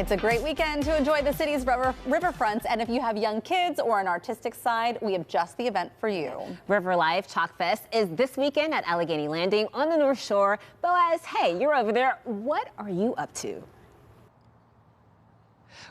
It's a great weekend to enjoy the city's riverfronts, and if you have young kids or an artistic side, we have just the event for you. Riverlife Chalk Fest is this weekend at Allegheny Landing on the North Shore. Boaz, hey, you're over there. What are you up to?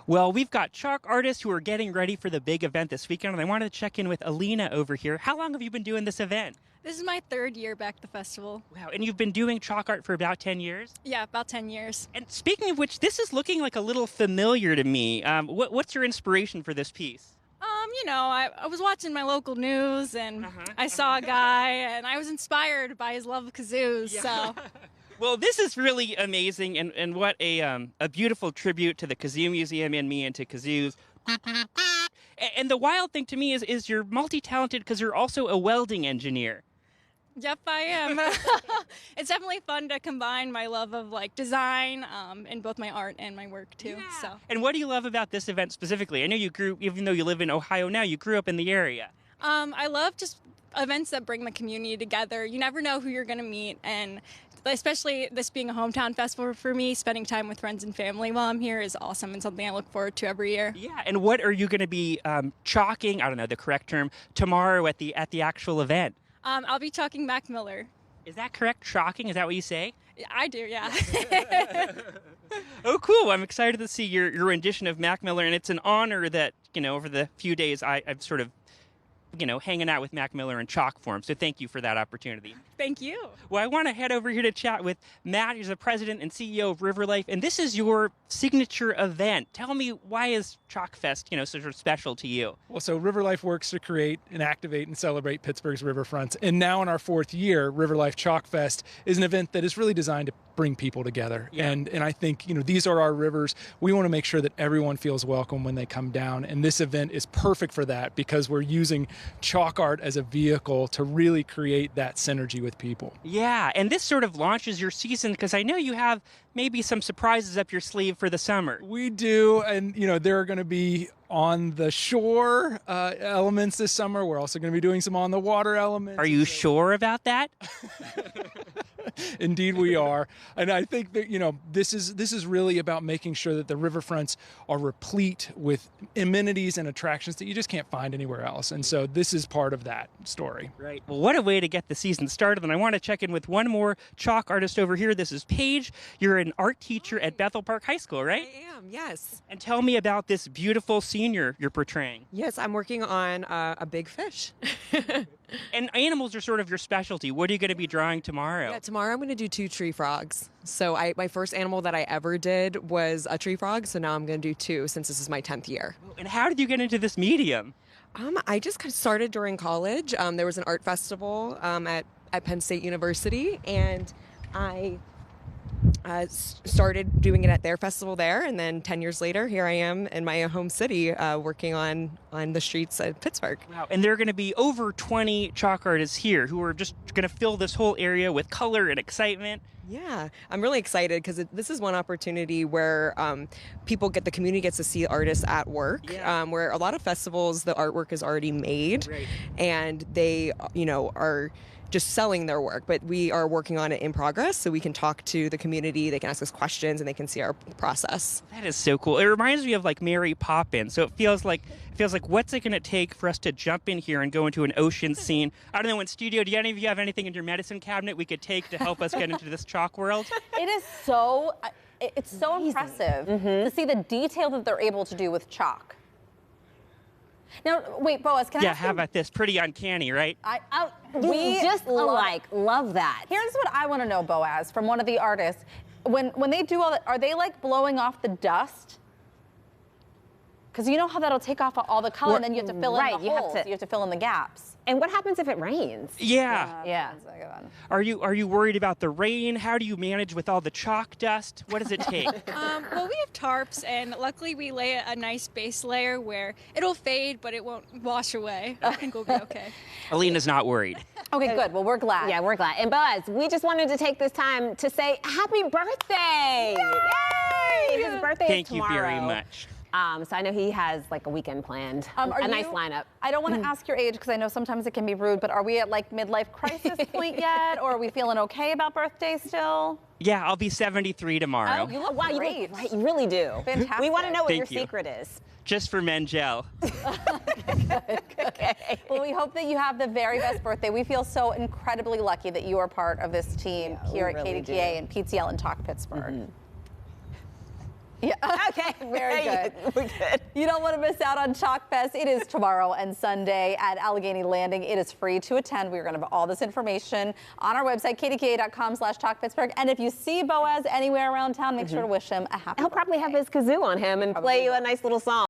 Well, we've got chalk artists who are getting ready for the big event this weekend, and I wanted to check in with Alina over here. How long have you been doing this event? This is my third year back at the festival. Wow, and you've been doing chalk art for about 10 years? Yeah, about 10 years. And speaking of which, this is looking like a little familiar to me. What's your inspiration for this piece? You know, I was watching my local news and I saw a guy and I was inspired by his love of kazoos, so... Well, this is really amazing, and what a beautiful tribute to the Kazoo Museum and me and to kazoos. And the wild thing to me is you're multi-talented because you're also a welding engineer. Yep, I am. It's definitely fun to combine my love of like design in both my art and my work too. Yeah. So. And what do you love about this event specifically? I know you grew, even though you live in Ohio now, you grew up in the area. I love just events that bring the community together. You never know who you're going to meet, and especially this being a hometown festival for me, spending time with friends and family while I'm here is awesome and something I look forward to every year. Yeah, and what are you going to be chalking, I don't know the correct term, tomorrow at the actual event? I'll be chalking Mac Miller. Is that correct? Chalking? Is that what you say? I do, yeah. Oh, cool. I'm excited to see your rendition of Mac Miller, and it's an honor that, you know, over the few days I've sort of, you know, hanging out with Mac Miller in chalk form. So thank you for that opportunity. Thank you. Well, I want to head over here to chat with Matt, who's the president and CEO of Riverlife, and this is your signature event. Tell me, why is Chalk Fest, you know, sort of special to you? Well, so Riverlife works to create and activate and celebrate Pittsburgh's riverfronts. And now in our fourth year, Riverlife Chalk Fest is an event that is really designed to bring people together. Yeah. And I think, you know, these are our rivers. We want to make sure that everyone feels welcome when they come down. And this event is perfect for that because we're using chalk art as a vehicle to really create that synergy with people. Yeah, and this sort of launches your season because I know you have maybe some surprises up your sleeve for the summer. We do, and you know, there are going to be on the shore elements this summer. We're also going to be doing some on the water elements. Are you sure about that? Indeed we are. And I think that, you know, this is really about making sure that the riverfronts are replete with amenities and attractions that you just can't find anywhere else. And so this is part of that story. Right. Well, what a way to get the season started. And I want to check in with one more chalk artist over here. This is Paige. You're an art teacher at Bethel Park High School, right? I am, yes. And tell me about this beautiful scene you're portraying. Yes, I'm working on a big fish. And animals are sort of your specialty. What are you going to be drawing tomorrow? Yeah, tomorrow I'm going to do 2 tree frogs. So my first animal that I ever did was a tree frog, so now I'm going to do 2 since this is my 10th year. And how did you get into this medium? I just kind of started during college. There was an art festival at Penn State University, and I started doing it at their festival there, and then 10 years later, here I am in my home city working on the streets of Pittsburgh. Wow, and there are going to be over 20 chalk artists here who are just going to fill this whole area with color and excitement. Yeah, I'm really excited because this is one opportunity where the community gets to see artists at work, where a lot of festivals, the artwork is already made, right, and they, you know, are just selling their work, but we are working on it in progress so we can talk to the community, they can ask us questions, and they can see our process. That is so cool. It reminds me of like Mary Poppins. So it feels like what's it going to take for us to jump in here and go into an ocean scene? I don't know, in studio, do any of you have anything in your medicine cabinet we could take to help us get into this chalk world? It is so, it's so impressive to see the detail that they're able to do with chalk. Now, wait, Boaz, can I ask you? Yeah, how about this? Pretty uncanny, right? We just love that. Here's what I want to know, Boaz, from one of the artists. When they do all that, are they like blowing off the dust? Because you know how that'll take off all the color, and then you have to fill in the holes. You have to fill in the gaps. And what happens if it rains? Yeah. Yeah. Are you worried about the rain? How do you manage with all the chalk dust? What does it take? Well, we have tarps, and luckily we lay a nice base layer where it'll fade, but it won't wash away. I think we'll be okay. Alina's not worried. Okay, good. Well, we're glad. Yeah, we're glad. And Boaz, we just wanted to take this time to say happy birthday! Yay! His birthday is tomorrow. Thank you very much. So I know he has like a weekend planned, a nice lineup. I don't want to ask your age because I know sometimes it can be rude, but are we at like midlife crisis point yet, or are we feeling okay about birthdays still? Yeah, I'll be 73 tomorrow. Oh, you look Wow, great. you really do. Fantastic. We want to know what Thank your you. secret is. Just for men gel. Okay. Well, we hope that you have the very best birthday. We feel so incredibly lucky that you are part of this team here at really KDKA and PTL and Talk Pittsburgh. Yeah. Okay. Very good. We're good. You don't want to miss out on Chalk Fest. It is tomorrow and Sunday at Allegheny Landing. It is free to attend. We're going to have all this information on our website, kdka.com/talkpittsburgh. And if you see Boaz anywhere around town, make sure to wish him a happy He'll birthday. probably have his kazoo on him and play you a nice little song.